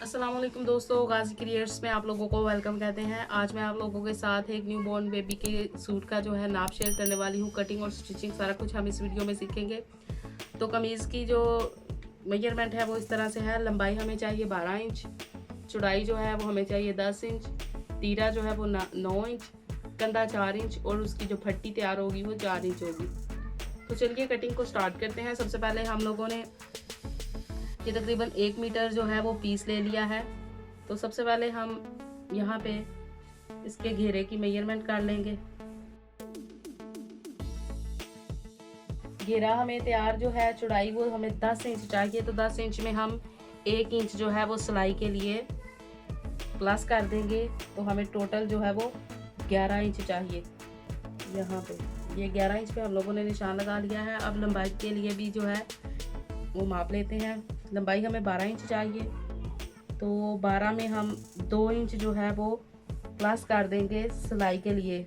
अस्सलाम वालेकुम दोस्तों, गाजी क्रिएट्स में आप लोगों को वेलकम कहते हैं। आज मैं आप लोगों के साथ एक न्यू बॉर्न बेबी के सूट का जो है नाप शेयर करने वाली हूँ। कटिंग और स्टिचिंग सारा कुछ हम इस वीडियो में सीखेंगे। तो कमीज़ की जो मेजरमेंट है वो इस तरह से है। लंबाई हमें चाहिए 12 इंच, चौड़ाई जो है वो हमें चाहिए 10 इंच, तीरा जो है वो 9 इंच, कंधा 4 इंच और उसकी जो फट्टी तैयार होगी वो 4 इंच होगी। तो चलिए कटिंग को स्टार्ट करते हैं। सबसे पहले हम लोगों ने ये तकरीबन 1 मीटर जो है वो पीस ले लिया है। तो सबसे पहले हम यहाँ पे इसके घेरे की मेजरमेंट कर लेंगे। घेरा हमें तैयार जो है, चौड़ाई वो हमें 10 इंच चाहिए। तो 10 इंच में हम 1 इंच जो है वो सिलाई के लिए प्लस कर देंगे। तो हमें टोटल जो है वो 11 इंच चाहिए। यहाँ पे ये 11 इंच पे हम लोगों ने निशान लगा लिया है। अब लंबाई के लिए भी जो है वो माप लेते हैं। लंबाई हमें 12 इंच चाहिए, तो 12 में हम 2 इंच जो है वो प्लस कर देंगे सिलाई के लिए।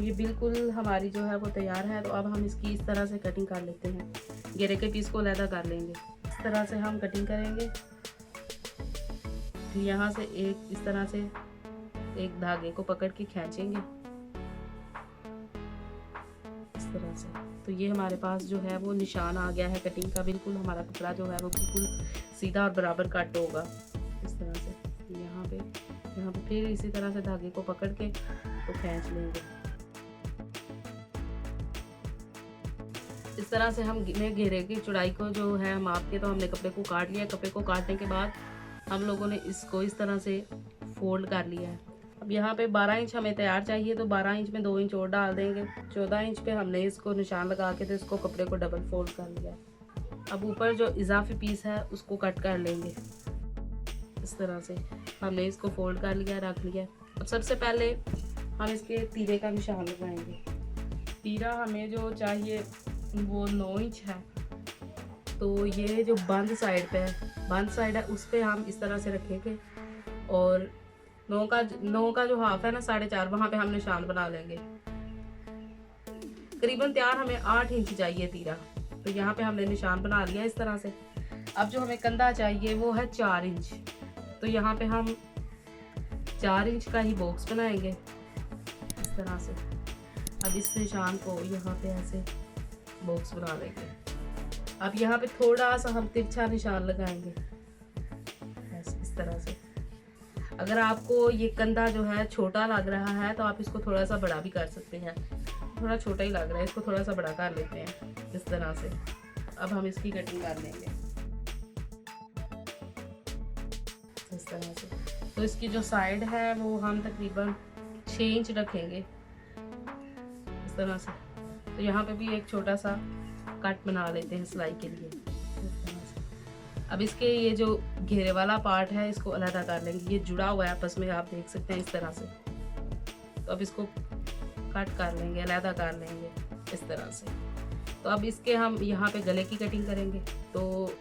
ये बिल्कुल हमारी जो है वो तैयार है। तो अब हम इसकी इस तरह से कटिंग कर लेते हैं। घेरे के पीस को अलग कर लेंगे। इस तरह से हम कटिंग करेंगे। यहाँ से एक इस तरह से एक धागे को पकड़ के खींचेंगे इस तरह से। तो ये हमारे पास जो है वो निशान आ गया है कटिंग का। बिल्कुल हमारा कपड़ा जो है वो बिल्कुल सीधा और बराबर कट होगा इस तरह से। यहाँ पे फिर इसी तरह से धागे को पकड़ के तो खींच लेंगे। इस तरह से हम घेरे की चौड़ाई को जो है माप के तो हमने कपड़े को काट लिया। कपड़े को काटने के बाद हम लोगों ने इसको इस तरह से फोल्ड कर लिया है। अब यहाँ पे 12 इंच हमें तैयार चाहिए, तो 12 इंच में 2 इंच और डाल देंगे। 14 इंच पे हमने इसको निशान लगा के तो इसको कपड़े को डबल फोल्ड कर लिया। अब ऊपर जो इजाफी पीस है उसको कट कर लेंगे इस तरह से। हमने इसको फोल्ड कर लिया, रख लिया। अब सबसे पहले हम इसके तीरे का निशान लगाएंगे। तीरा हमें जो चाहिए वो 9 इंच है। तो ये जो बंद साइड पे है, बंद साइड है, उस पर हम इस तरह से रखेंगे और 9 का जो हाफ है ना, 4.5, वहां पे हम निशान बना लेंगे। करीबन तैयार हमें 8 इंच चाहिए तीरा। तो यहाँ पे हमने निशान बना लिया इस तरह से। अब जो हमें कंधा चाहिए वो है 4 इंच। तो यहाँ पे हम 4 इंच का ही बॉक्स बनाएंगे इस तरह से। अब इस निशान को यहाँ पे ऐसे बॉक्स बना लेंगे। अब यहाँ पे थोड़ा सा हम तिरछा निशान लगाएंगे ऐसे इस तरह से। अगर आपको ये कंधा जो है छोटा लग रहा है तो आप इसको थोड़ा सा बड़ा भी कर सकते हैं। थोड़ा छोटा ही लग रहा है, इसको थोड़ा सा बड़ा कर लेते हैं इस तरह से। अब हम इसकी कटिंग कर लेंगे इस तरह से। तो इसकी जो साइड है वो हम तकरीबन 6 इंच रखेंगे इस तरह से। तो यहाँ पे भी एक छोटा सा कट बना लेते हैं सिलाई के लिए इस तरह से। अब इसके ये जो घेरे वाला पार्ट है इसको अलग कर लेंगे। ये जुड़ा हुआ है आपस में, आप देख सकते हैं इस तरह से। तो अब इसको कट कर लेंगे, अलग कर लेंगे इस तरह से। तो अब इसके हम यहाँ पे गले की कटिंग करेंगे। तो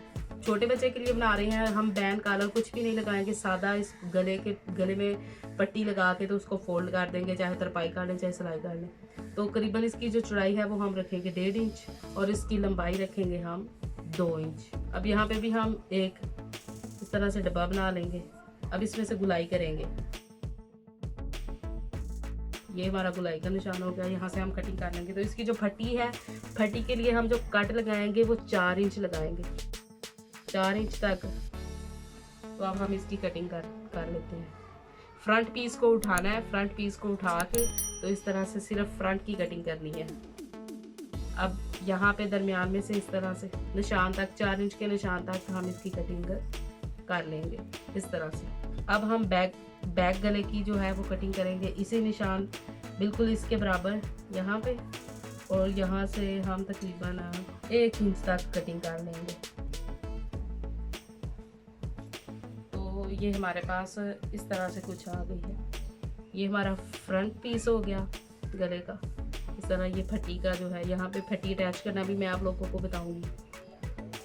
छोटे बच्चे के लिए बना रहे हैं हम। बैन कॉलर कुछ भी नहीं लगाएंगे, सादा इस गले में पट्टी लगा के तो उसको फोल्ड कर देंगे, चाहे तरपाई कर लें चाहे सिलाई कर लें। तो करीबन इसकी जो चौड़ाई है वो हम रखेंगे 1.5 इंच और इसकी लंबाई रखेंगे हम 2 इंच। अब यहाँ पे भी हम एक इस तरह से डब्बा बना लेंगे। अब इसमें से गुलाई करेंगे। ये हमारा गुलाई का निशान हो गया। यहाँ से हम कटिंग कर लेंगे। तो इसकी जो फटी है, फटी के लिए हम जो कट लगाएंगे वो 4 इंच लगाएंगे, 4 इंच तक। तो अब हम इसकी कटिंग कर लेते हैं। फ्रंट पीस को उठाना है। फ्रंट पीस को उठा के तो इस तरह से सिर्फ फ्रंट की कटिंग करनी है। अब यहाँ पे दरमियान में से इस तरह से निशान तक, 4 इंच के निशान तक हम इसकी कटिंग कर लेंगे इस तरह से। अब हम बैक गले की जो है वो कटिंग करेंगे। इसी निशान बिल्कुल इसके बराबर यहाँ पे, और यहाँ से हम तकरीबन 1 इंच तक कटिंग कर लेंगे। तो ये हमारे पास इस तरह से कुछ आ गई है। ये हमारा फ्रंट पीस हो गया गले का इस तरह। ये फटी का जो है, यहाँ पे फटी अटैच करना भी मैं आप लोगों को बताऊंगी।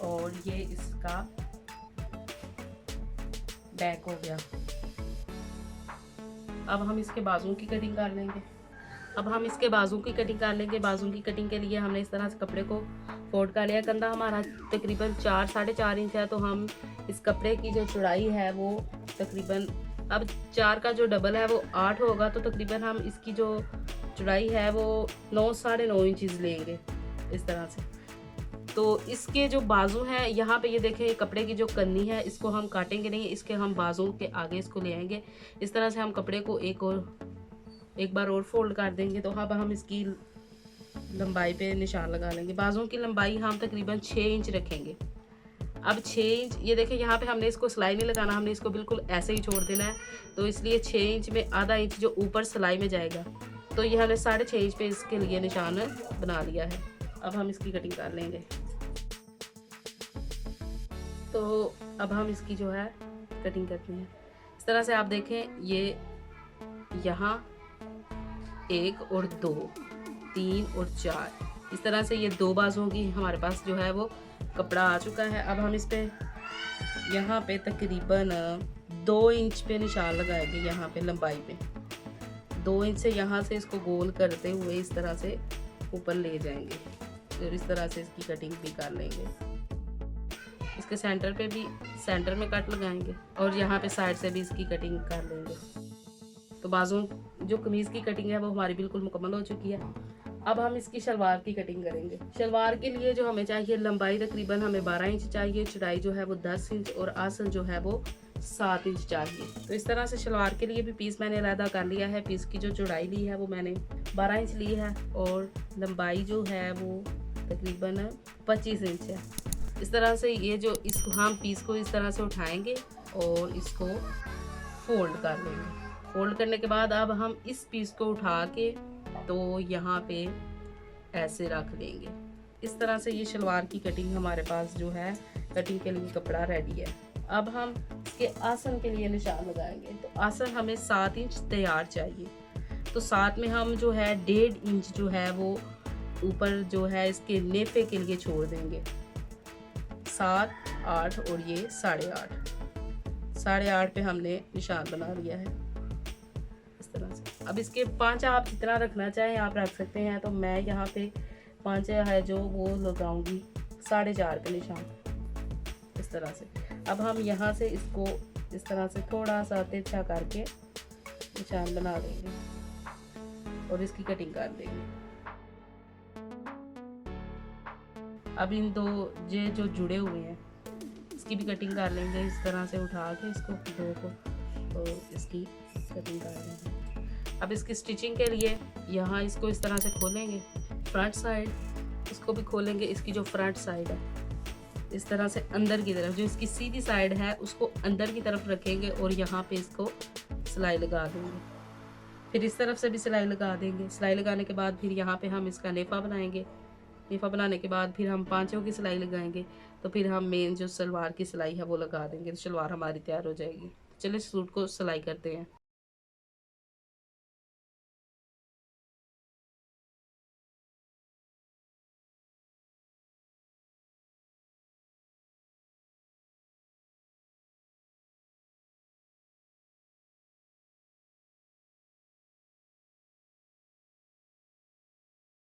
और ये इसका बैक हो गया। अब हम इसके बाजुओं की कटिंग कर लेंगे। अब हम इसके बाजू की कटिंग कर लेंगे। बाजू की कटिंग के लिए हमने इस तरह से कपड़े को फोल्ड कर लिया। कंधा हमारा तकरीबन 4-4.5 इंच है, तो हम इस कपड़े की जो चौड़ाई है वो तकरीबन, अब 4 का जो डबल है वो 8 होगा, तो तकरीबन हम इसकी जो चौड़ाई है वो 9-9.5 इंचज़ लेंगे इस तरह से। तो इसके जो बाजू हैं यहाँ पे ये देखें, कपड़े की जो कन्नी है इसको हम काटेंगे नहीं, इसके हम बाजू के आगे इसको ले आएंगे। इस तरह से हम कपड़े को एक बार और फोल्ड कर देंगे। तो अब हम इसकी लंबाई पे निशान लगा लेंगे। बाजुओं की लंबाई हम तकरीबन 6 इंच रखेंगे। अब 6 इंच, ये देखें यहाँ पे हमने इसको सिलाई नहीं लगाना, हमने इसको बिल्कुल ऐसे ही छोड़ देना है। तो इसलिए 6 इंच में आधा इंच जो ऊपर सिलाई में जाएगा, तो ये हमने 6.5 इंच पे इसके लिए निशान बना लिया है। अब हम इसकी कटिंग कर लेंगे। तो अब हम इसकी जो है कटिंग करते हैं। इस तरह से आप देखें, ये यहाँ 1 और 2, 3 और 4, इस तरह से ये 2 बाजुओं की हमारे पास जो है वो कपड़ा आ चुका है। अब हम इस पे यहाँ पे तकरीबन 2 इंच पे निशान लगाएंगे। यहाँ पे लंबाई पे 2 इंच से यहाँ से इसको गोल करते हुए इस तरह से ऊपर ले जाएंगे और इस तरह से इसकी कटिंग भी कर लेंगे। इसके सेंटर पे भी सेंटर में कट लगाएंगे और यहाँ पे साइड से भी इसकी कटिंग कर लेंगे। तो बाजू जो कमीज़ की कटिंग है वो हमारी बिल्कुल मुकम्मल हो चुकी है। अब हम इसकी शलवार की कटिंग करेंगे। शलवार के लिए जो हमें चाहिए, लंबाई तकरीबन हमें 12 इंच चाहिए, चौड़ाई जो है वो 10 इंच और आसन जो है वो 7 इंच चाहिए। तो इस तरह से शलवार के लिए भी पीस मैंने अलहदा कर लिया है। पीस की जो चौड़ाई ली है वो मैंने 12 इंच ली है और लंबाई जो है वो तकरीबन 25 इंच है। इस तरह से ये जो इसको हम पीस को इस तरह से उठाएंगे और इसको फोल्ड कर लेंगे। फोल्ड करने के बाद अब हम इस पीस को उठा के तो यहाँ पे ऐसे रख लेंगे। इस तरह से ये शलवार की कटिंग हमारे पास जो है कटिंग के लिए कपड़ा रेडी है। अब हम इसके आसन के लिए निशान लगाएंगे। तो आसन हमें 7 इंच तैयार चाहिए। तो साथ में हम जो है 1.5 इंच जो है वो ऊपर जो है इसके नेफे के लिए छोड़ देंगे। 7, 8 और ये 8.5 पे हमने निशान बना लिया है इस तरह से। अब इसके 5 आप जितना रखना चाहें आप रख सकते हैं। तो मैं यहाँ पे 5 है जो वो लगाऊंगी 4.5 पे निशान इस तरह से। अब हम यहाँ से इसको इस तरह से थोड़ा सा तिरछा करके निशान बना देंगे और इसकी कटिंग कर देंगे। अब इन 2 ये जो जुड़े हुए हैं इसकी भी कटिंग कर लेंगे। इस तरह से उठा के इसको 2 को तो इसकी कटिंग कर लेंगे। अब इसकी स्टिचिंग के लिए यहाँ इसको इस तरह से खोलेंगे, फ्रंट साइड इसको भी खोलेंगे। इसकी जो फ्रंट साइड है इस तरह से अंदर की तरफ, जो इसकी सीधी साइड है उसको अंदर की तरफ रखेंगे और यहाँ पे इसको सिलाई लगा देंगे। फिर इस तरफ से भी सिलाई लगा देंगे। सिलाई लगाने के बाद फिर यहाँ पे हम इसका नेफा बनाएंगे। नेफा बनाने के बाद फिर हम 5 की सिलाई लगाएंगे। तो फिर हम मेन जो सलवार की सिलाई है वो लगा देंगे। तो सलवार हमारी तैयार हो जाएगी। चलिए सूट को सिलाई करते हैं।